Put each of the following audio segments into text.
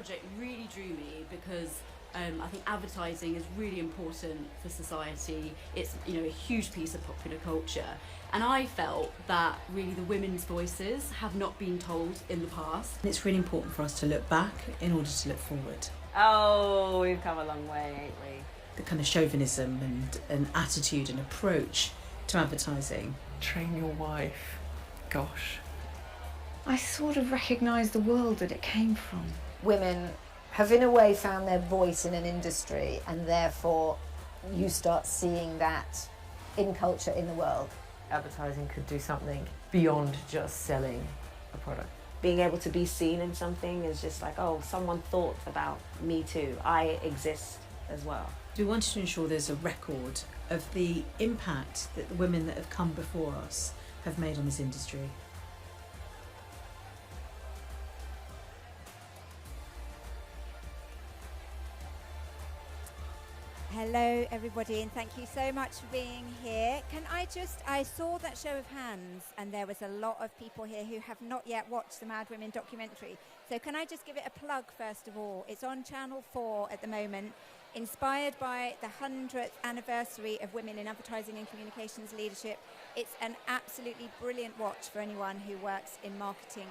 project really drew me because I think advertising is really important for society. It's, you know, a huge piece of popular culture. And I felt that really the women's voices have not been told in the past. It's really important for us to look back in order to look forward. Oh, we've come a long way, ain't we? The kind of chauvinism and attitude and approach to advertising. Train your wife. Gosh. I sort of recognise the world that it came from. Women have in a way found their voice in an industry, and therefore you start seeing that in culture in the world. Advertising could do something beyond just selling a product. Being able to be seen in something is just like, oh, someone thought about me too. I exist as well. We wanted to ensure there's a record of the impact that the women that have come before us have made on this industry. Hello everybody, and thank you so much for being here. I saw that show of hands, and there was a lot of people here who have not yet watched the Mad Women documentary. So can I just give it a plug first of all? It's on Channel 4 at the moment, inspired by the 100th anniversary of Women in Advertising and Communications Leadership. It's an absolutely brilliant watch for anyone who works in marketing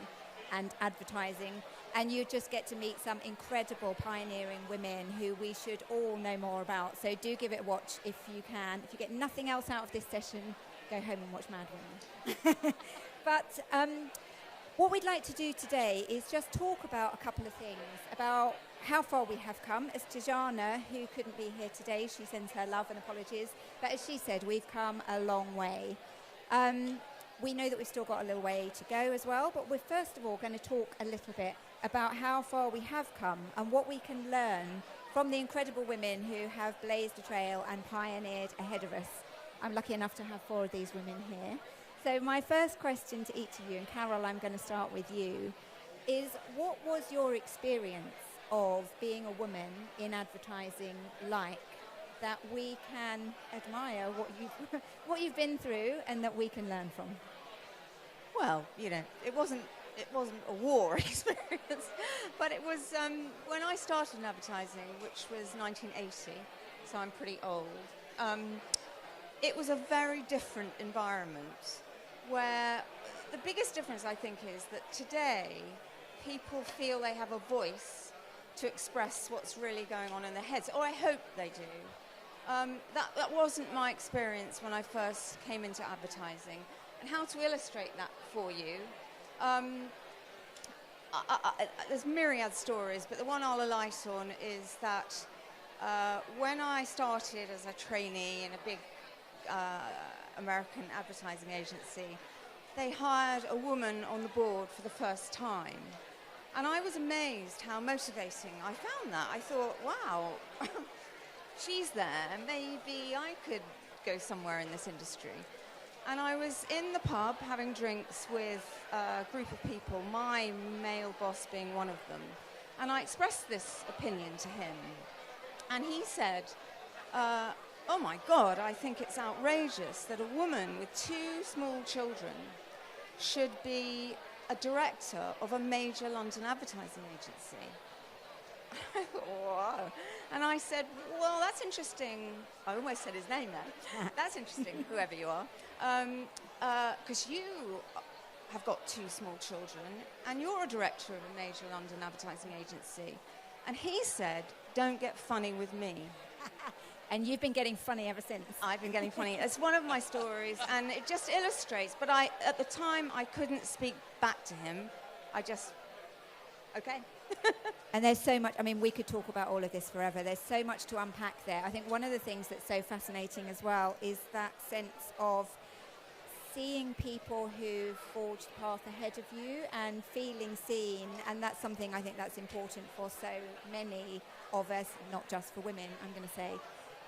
and advertising, and you just get to meet some incredible pioneering women who we should all know more about. So do give it a watch if you can. If you get nothing else out of this session, go home and watch Mad Women. But what we'd like to do today is just talk about a couple of things, about how far we have come. As Tajana, who couldn't be here today, she sends her love and apologies, but as she said, we've come a long way. We know that we've still got a little way to go as well, but we're first of all going to talk a little bit about how far we have come and what we can learn from the incredible women who have blazed a trail and pioneered ahead of us. I'm lucky enough to have 4 of these women here. So my first question to each of you, and Carol, I'm going to start with you, is what was your experience of being a woman in advertising like, that we can admire what you've been through and that we can learn from? Well, you know, it wasn't a war experience, but it was when I started in advertising, which was 1980, so I'm pretty old. It was a very different environment, where the biggest difference I think is that today people feel they have a voice to express what's really going on in their heads, or I hope they do. That wasn't my experience when I first came into advertising. And how to illustrate that for you, there's myriad stories, but the one I'll alight on is that when I started as a trainee in a big American advertising agency, they hired a woman on the board for the first time. And I was amazed how motivating I found that. I thought, wow, she's there, maybe I could go somewhere in this industry. And I was in the pub having drinks with a group of people, my male boss being one of them. And I expressed this opinion to him. And he said, oh my God, I think it's outrageous that a woman with 2 small children should be a director of a major London advertising agency. I thought, wow. And I said, well, that's interesting. I almost said his name there. That's interesting, whoever you are. Because you have got 2 small children, and you're a director of a major London advertising agency. And he said, don't get funny with me. And you've been getting funny ever since. I've been getting funny. It's one of my stories, and it just illustrates. But at the time, I couldn't speak back to him. I just, okay. And there's so much, I mean, we could talk about all of this forever. There's so much to unpack there. I think one of the things that's so fascinating as well is that sense of seeing people who forged the path ahead of you and feeling seen. And that's something I think that's important for so many of us, not just for women, I'm going to say.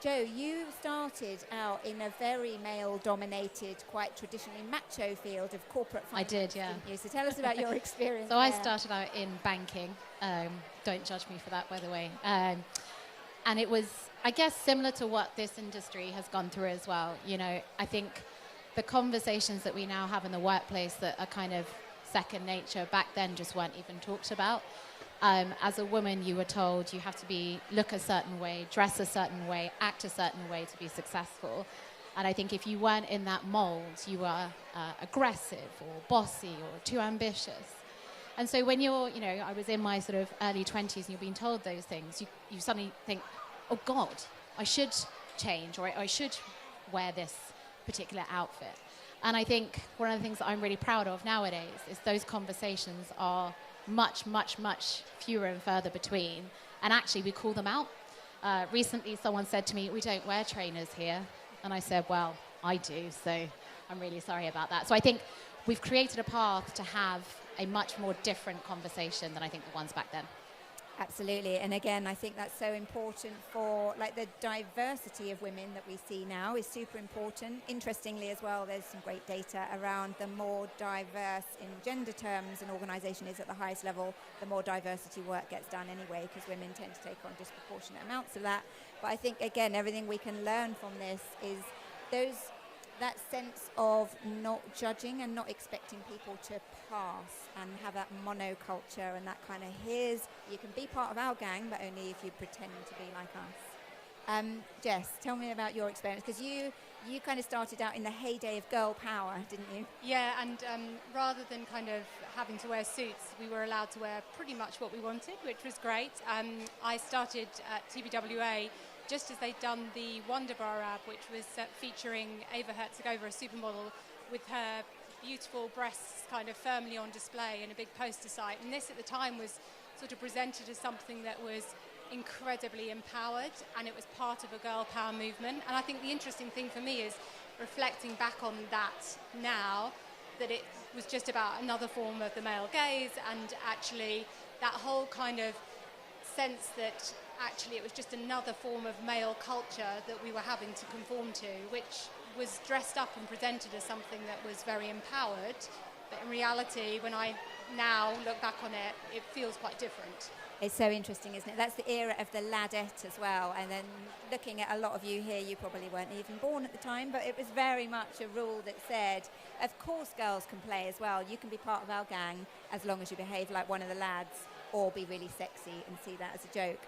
Joe, you started out in a very male-dominated, quite traditionally macho field of corporate finance. I did, yeah. Didn't you? So tell us about your experience. So I started out in banking. Don't judge me for that, by the way. And it was, I guess, similar to what this industry has gone through as well. You know, I think the conversations that we now have in the workplace that are kind of second nature back then just weren't even talked about. As a woman, you were told you have to look a certain way, dress a certain way, act a certain way to be successful. And I think if you weren't in that mold, you were aggressive or bossy or too ambitious. And so when you're, I was in my sort of early 20s and you're being told those things, you suddenly think, oh God, I should change, or I should wear this particular outfit. And I think one of the things that I'm really proud of nowadays is those conversations are much, much, much fewer and further between. And actually, we call them out. Recently, someone said to me, we don't wear trainers here. And I said, well, I do, so I'm really sorry about that. So I think we've created a path to have a much more different conversation than I think the ones back then. Absolutely, and again, I think that's so important for the diversity of women that we see now is super important. Interestingly as well, there's some great data around the more diverse in gender terms an organisation is at the highest level, the more diversity work gets done anyway, because women tend to take on disproportionate amounts of that. But I think, again, everything we can learn from this is that sense of not judging and not expecting people to pass and have that monoculture and that kind of you can be part of our gang, but only if you pretend to be like us. Jess, tell me about your experience, because you kind of started out in the heyday of girl power, didn't you? Yeah, and rather than kind of having to wear suits, we were allowed to wear pretty much what we wanted, which was great. I started at TBWA just as they'd done the Wonder Bra ad, which was featuring Ava Herzegova, a supermodel, with her beautiful breasts kind of firmly on display in a big poster site. And this at the time was sort of presented as something that was incredibly empowered, and it was part of a girl power movement. And I think the interesting thing for me is reflecting back on that now, that it was just about another form of the male gaze, and actually that whole kind of sense that actually it was just another form of male culture that we were having to conform to, which was dressed up and presented as something that was very empowered. But in reality, when I now look back on it, it feels quite different. It's so interesting, isn't it? That's the era of the ladette as well. And then looking at a lot of you here, you probably weren't even born at the time, but it was very much a rule that said, of course girls can play as well. You can be part of our gang as long as you behave like one of the lads or be really sexy and see that as a joke.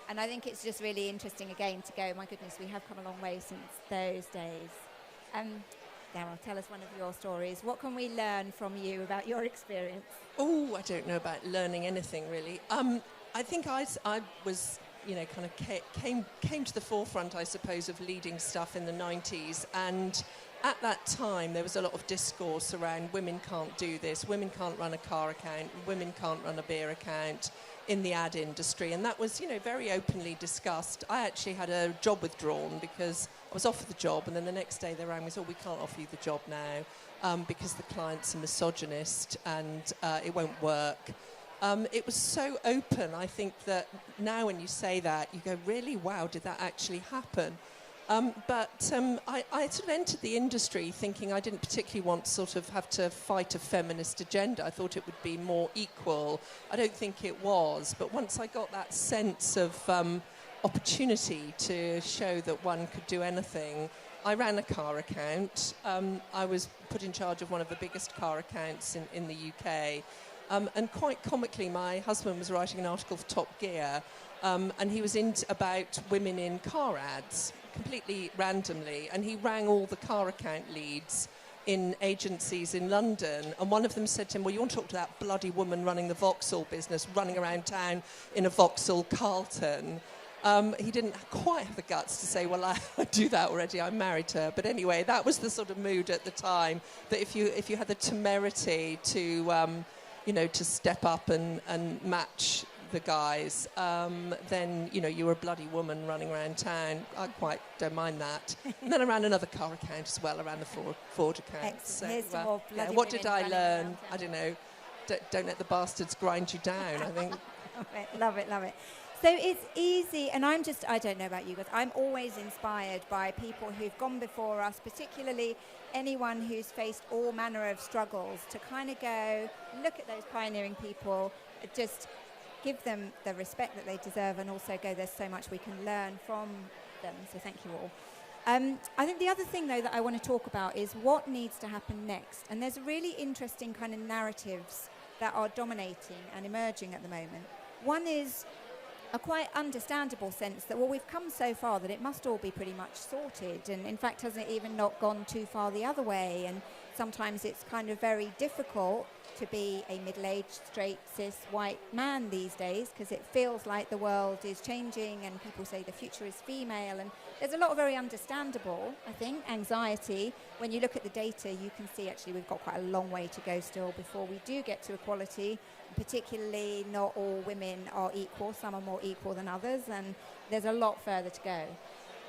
And I think it's just really interesting again to go, my goodness, we have come a long way since those days. Daryl, tell us one of your stories. What can we learn from you about your experience? Oh, I don't know about learning anything really. I think I was, kind of came to the forefront, I suppose, of leading stuff in the 90s. And at that time, there was a lot of discourse around women can't do this, women can't run a car account, women can't run a beer account in the ad industry. And that was, very openly discussed. I actually had a job withdrawn because I was offered the job, and then the next day they rang me and said, we can't offer you the job now because the client's a misogynist and it won't work. It was so open. I think that now when you say that, you go, really? Wow, did that actually happen? But I sort of entered the industry thinking I didn't particularly want to sort of have to fight a feminist agenda. I thought it would be more equal. I don't think it was. But once I got that sense of opportunity to show that one could do anything, I ran a car account. I was put in charge of one of the biggest car accounts in the UK. And quite comically, my husband was writing an article for Top Gear, and he was about women in car ads, completely randomly, and he rang all the car account leads in agencies in London, and one of them said to him, well, you want to talk to that bloody woman running the Vauxhall business, running around town in a Vauxhall Carlton. He didn't quite have the guts to say, well, I do that already, I'm married to her. But anyway, that was the sort of mood at the time, that if you had the temerity to to step up and match the guys, then, you were a bloody woman running around town. I quite don't mind that. And then I ran another car account as well, around the Ford account. So, what did I learn? I don't know. Don't let the bastards grind you down, I think. Love it. So it's easy, and I don't know about you guys, I'm always inspired by people who've gone before us, particularly anyone who's faced all manner of struggles, to kind of go, look at those pioneering people, just give them the respect that they deserve, and also go, there's so much we can learn from them. So thank you all. I think the other thing, though, that I want to talk about is what needs to happen next. And there's really interesting kind of narratives that are dominating and emerging at the moment. One is a quite understandable sense that, well, we've come so far that it must all be pretty much sorted, and in fact hasn't even not gone too far the other way, and sometimes it's kind of very difficult to be a middle-aged, straight, cis, white man these days, because it feels like the world is changing and people say the future is female, and there's a lot of very understandable, I think, anxiety. When you look at the data, you can see actually we've got quite a long way to go still before we do get to equality. Particularly, not all women are equal. Some are more equal than others, and there's a lot further to go.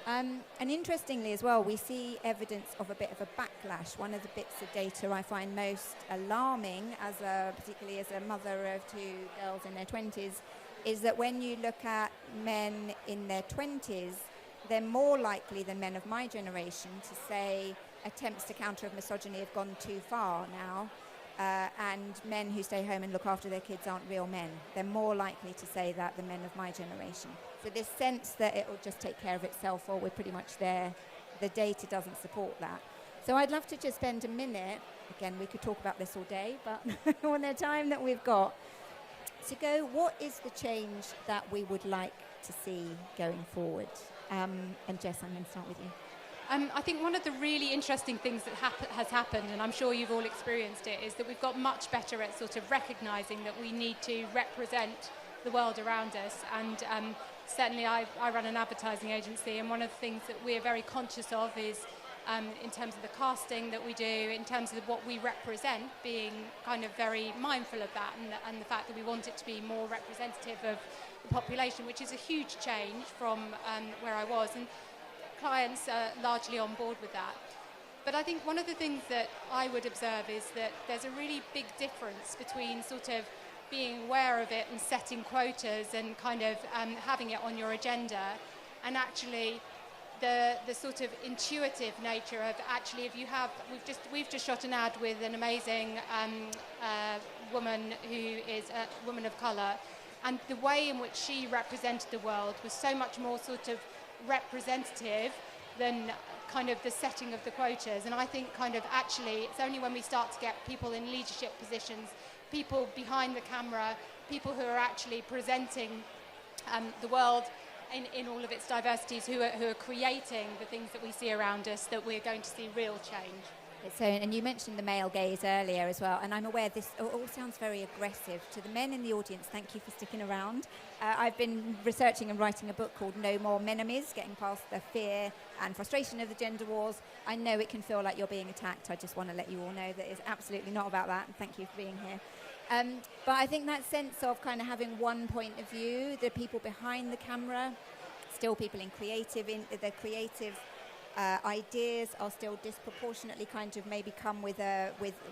And interestingly as well, we see evidence of a bit of a backlash. One of the bits of data I find most alarming, particularly as a mother of two girls in their 20s, is that when you look at men in their 20s, they're more likely than men of my generation to say attempts to counter misogyny have gone too far now. And men who stay home and look after their kids aren't real men. They're more likely to say that than men of my generation. So this sense that it will just take care of itself, or we're pretty much there, the data doesn't support that. So I'd love to just spend a minute, again, we could talk about this all day, but on the time that we've got, to go, what is the change that we would like to see going forward? And Jess, I'm going to start with you. I think one of the really interesting things that has happened, and I'm sure you've all experienced it, is that we've got much better at sort of recognising that we need to represent the world around us. And certainly I run an advertising agency, and one of the things that we're very conscious of is in terms of the casting that we do, in terms of what we represent, being kind of very mindful of that, and the fact that we want it to be more representative of the population, which is a huge change from where I was. And clients are largely on board with that. But I think one of the things that I would observe is that there's a really big difference between sort of being aware of it and setting quotas and kind of having it on your agenda, and actually the sort of intuitive nature of actually, if you have, we've just shot an ad with an amazing woman who is a woman of colour, and the way in which she represented the world was so much more sort of representative than kind of the setting of the quotas. And I think kind of actually it's only when we start to get people in leadership positions, people behind the camera, people who are actually presenting the world in all of its diversities, who are creating the things that we see around us, that we're going to see real change. So, and you mentioned the male gaze earlier as well, and I'm aware this all sounds very aggressive. To the men in the audience, thank you for sticking around. I've been researching and writing a book called No More Menemies, Getting Past the Fear and Frustration of the Gender Wars. I know it can feel like you're being attacked. I just want to let you all know that it's absolutely not about that, and thank you for being here. But I think that sense of kind of having one point of view, the people behind the camera, still people in the creative ideas are still disproportionately kind of maybe come with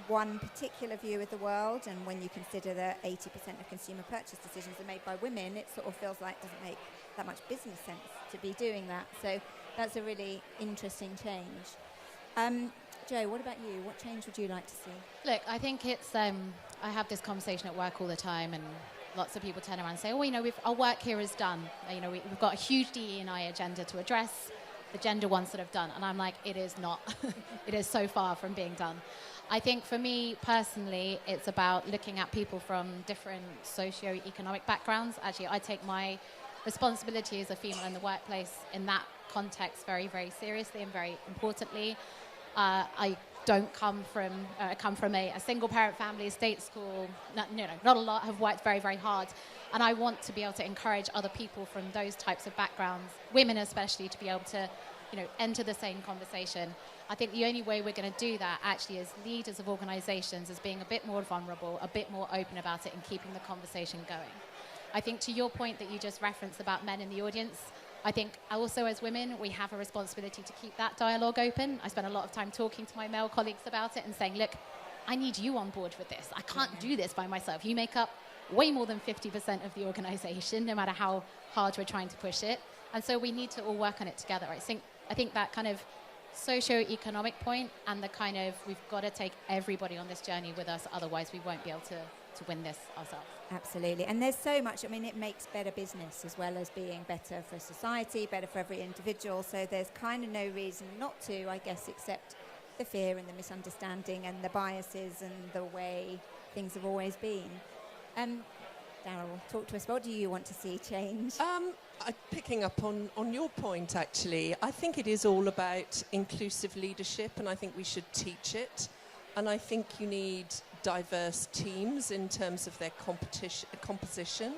one particular view of the world, and when you consider that 80% of consumer purchase decisions are made by women, it sort of feels like it doesn't make that much business sense to be doing that. So that's a really interesting change. Jo, what about you? What change would you like to see? Look, I think it's, I have this conversation at work all the time, and lots of people turn around and say, oh, you know, our work here is done. You know, we've got a huge DE&I agenda to address. The gender one's sort of done. And I'm like, it is not. It is so far from being done. I think for me personally, it's about looking at people from different socio-economic backgrounds. Actually, I take my responsibility as a female in the workplace in that context very, very seriously and very importantly. I don't come from, a single parent family, state school, not a lot, have worked very, very hard. And I want to be able to encourage other people from those types of backgrounds, women especially, to be able to, enter the same conversation. I think the only way we're going to do that actually as leaders of organisations is being a bit more vulnerable, a bit more open about it, and keeping the conversation going. I think to your point that you just referenced about men in the audience, I think also as women, we have a responsibility to keep that dialogue open. I spend a lot of time talking to my male colleagues about it and saying, look, I need you on board with this. I can't do this by myself. You make up way more than 50% of the organisation, no matter how hard we're trying to push it. And so we need to all work on it together. I think that kind of socio-economic point and the kind of, we've got to take everybody on this journey with us, otherwise we won't be able to win this ourselves. Absolutely. And there's so much, it makes better business as well as being better for society, better for every individual. So there's kind of no reason not to, I guess, except the fear and the misunderstanding and the biases and the way things have always been. Daryl, talk to us. What do you want to see change? Picking up on your point, actually, I think it is all about inclusive leadership, and I think we should teach it. And I think you need diverse teams in terms of their composition.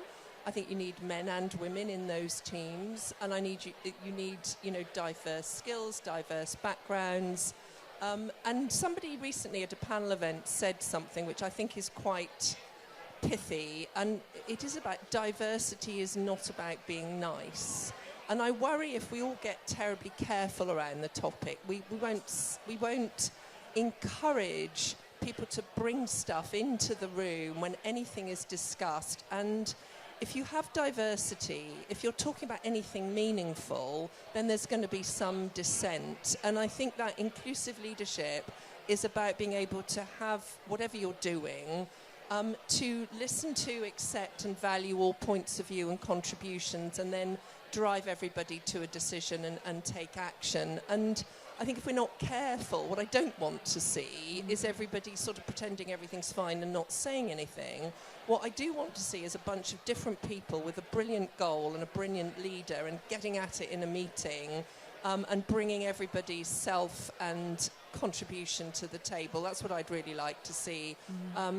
I think you need men and women in those teams, and you need diverse skills, diverse backgrounds. And somebody recently at a panel event said something which I think is quite pithy, and it is about diversity is not about being nice. And I worry if we all get terribly careful around the topic, we won't encourage people to bring stuff into the room when anything is discussed. And if you have diversity, if you're talking about anything meaningful, then there's going to be some dissent. And I think that inclusive leadership is about being able to have whatever you're doing, to listen to, accept and value all points of view and contributions, and then drive everybody to a decision and take action. And I think if we're not careful, what I don't want to see is everybody sort of pretending everything's fine and not saying anything. What I do want to see is a bunch of different people with a brilliant goal and a brilliant leader and getting at it in a meeting, and bringing everybody's self and contribution to the table. That's what I'd really like to see.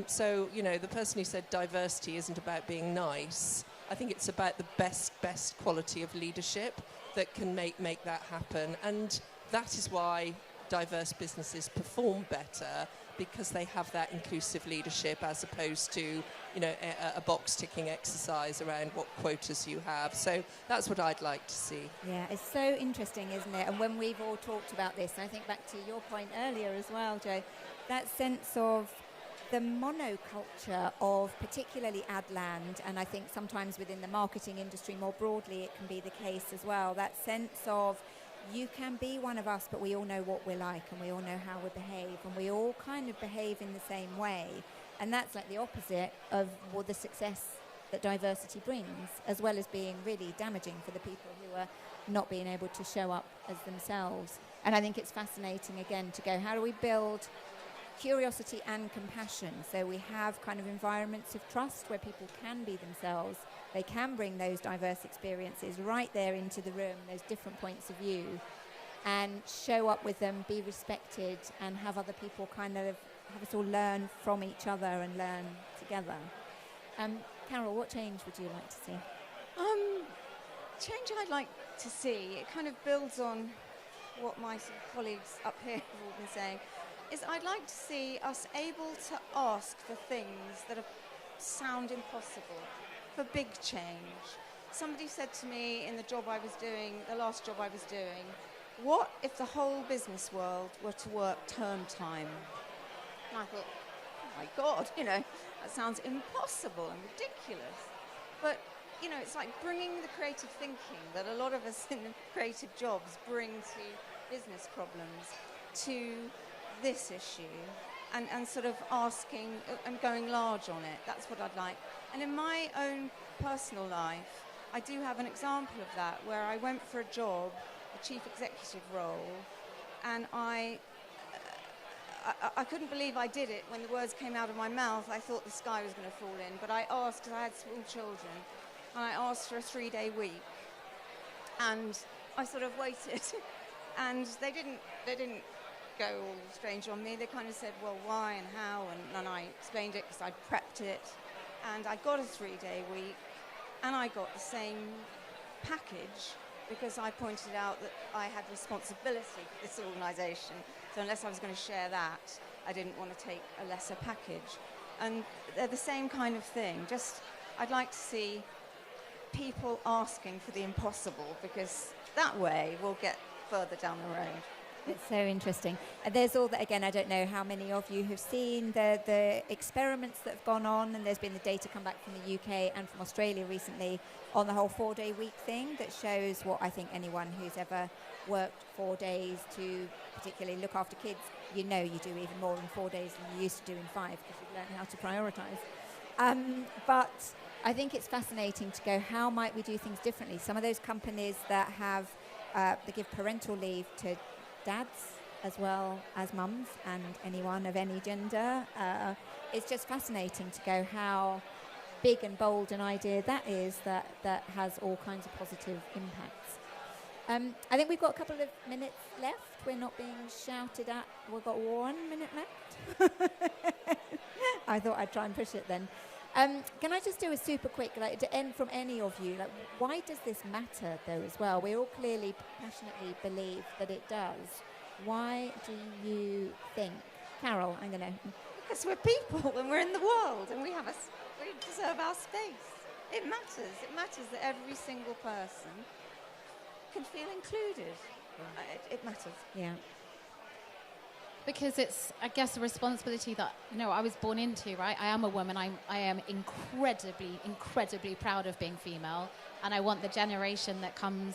So, the person who said diversity isn't about being nice, I think it's about the best quality of leadership that can make that happen. And that is why diverse businesses perform better, because they have that inclusive leadership as opposed to, a box-ticking exercise around what quotas you have. So that's what I'd like to see. Yeah, it's so interesting, isn't it? And when we've all talked about this, and I think back to your point earlier as well, Jo, that sense of the monoculture of particularly Adland, and I think sometimes within the marketing industry more broadly it can be the case as well, that sense of you can be one of us, but we all know what we're like and we all know how we behave, and we all kind of behave in the same way. And that's like the opposite of the success that diversity brings, as well as being really damaging for the people who are not being able to show up as themselves. And I think it's fascinating, again, to go, how do we build curiosity and compassion so we have kind of environments of trust where people can be themselves, they can bring those diverse experiences right there into the room, those different points of view, and show up with them, be respected, and have other people kind of have us all learn from each other and learn together. Carol, what change would you like to see? Change I'd like to see, it kind of builds on what my colleagues up here have all been saying, is I'd like to see us able to ask for things that sound impossible, for big change. Somebody said to me in the job I was doing, the last job I was doing, what if the whole business world were to work term time? And I thought, oh my God, that sounds impossible and ridiculous. But, it's like bringing the creative thinking that a lot of us in the creative jobs bring to business problems to this issue, and sort of asking and going large on it. That's what I'd like. And in my own personal life, I do have an example of that, where I went for a job, a chief executive role, and I couldn't believe I did it. When the words came out of my mouth, I thought the sky was going to fall in. But I asked, because I had small children, and I asked for a 3-day week. And I sort of waited, and they didn't go all strange on me. They kind of said, well, why and how, and I explained it because I'd prepped it, and I got a 3-day week, and I got the same package because I pointed out that I had responsibility for this organisation. So unless I was going to share that, I didn't want to take a lesser package. And they're the same kind of thing. Just, I'd like to see people asking for the impossible, because that way we'll get further down the road. It's so interesting. There's all that, again, I don't know how many of you have seen the experiments that have gone on, and there's been the data come back from the UK and from Australia recently on the whole 4-day week thing that shows what I think anyone who's ever worked 4 days to particularly look after kids, you do even more in 4 days than you used to do in 5, because you've learned how to prioritise. But I think it's fascinating to go, how might we do things differently? Some of those companies that have, they give parental leave to dads as well as mums and anyone of any gender. It's just fascinating to go, how big and bold an idea that is, that has all kinds of positive impacts. I think we've got a couple of minutes left. We're not being shouted at. We've got 1 minute left. I thought I'd try and push it then. Can I just do a super quick, like, to end from any of you, like, why does this matter though as well? We all clearly passionately believe that it does. Why do you think? Carol, I'm going to... Because we're people and we're in the world and we deserve our space. It matters. It matters that every single person can feel included. It matters. Yeah. Because it's, I guess, a responsibility that, I was born into, right? I am a woman. I am incredibly proud of being female. And I want the generation that comes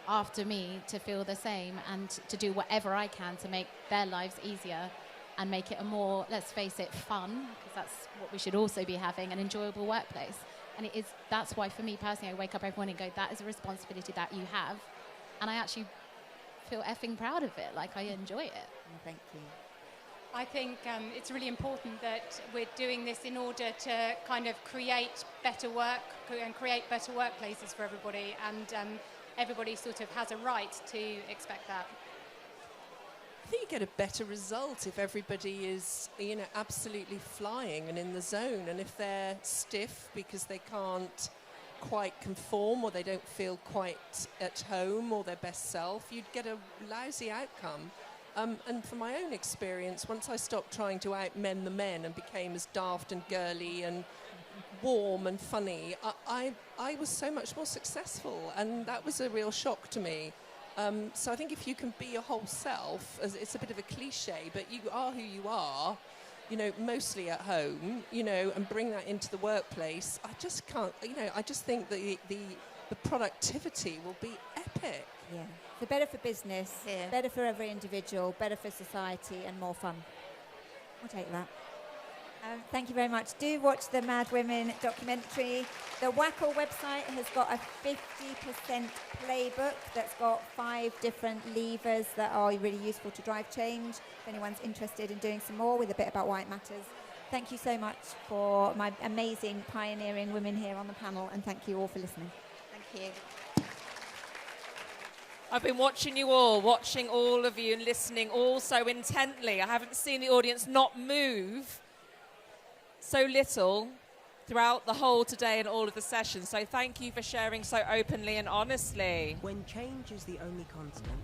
after me to feel the same and to do whatever I can to make their lives easier and make it a more, let's face it, fun, because that's what we should also be having, an enjoyable workplace. And that's why, for me personally, I wake up every morning and go, that is a responsibility that you have. And I actually feel effing proud of it. Like, I enjoy it. Thank you. I think it's really important that we're doing this in order to kind of create better work and create better workplaces for everybody. And everybody sort of has a right to expect that. I think you get a better result if everybody is, absolutely flying and in the zone. And if they're stiff because they can't quite conform or they don't feel quite at home or their best self, you'd get a lousy outcome. And from my own experience, once I stopped trying to outmen the men and became as daft and girly and warm and funny, I was so much more successful, and that was a real shock to me. So I think if you can be your whole self, it's a bit of a cliche, but you are who you are, mostly at home, and bring that into the workplace, I just can't, I just think that the productivity will be epic. Yeah. So better for business, better for every individual, better for society, and more fun. I'll take that. Thank you very much. Do watch the Mad Women documentary. The WACL website has got a 50% playbook that's got 5 different levers that are really useful to drive change. If anyone's interested in doing some more with a bit about why it matters. Thank you so much for my amazing pioneering women here on the panel, and thank you all for listening. Thank you. I've been watching all of you and listening all so intently. I haven't seen the audience not move so little throughout the whole today and all of the sessions. So thank you for sharing so openly and honestly. When change is the only constant.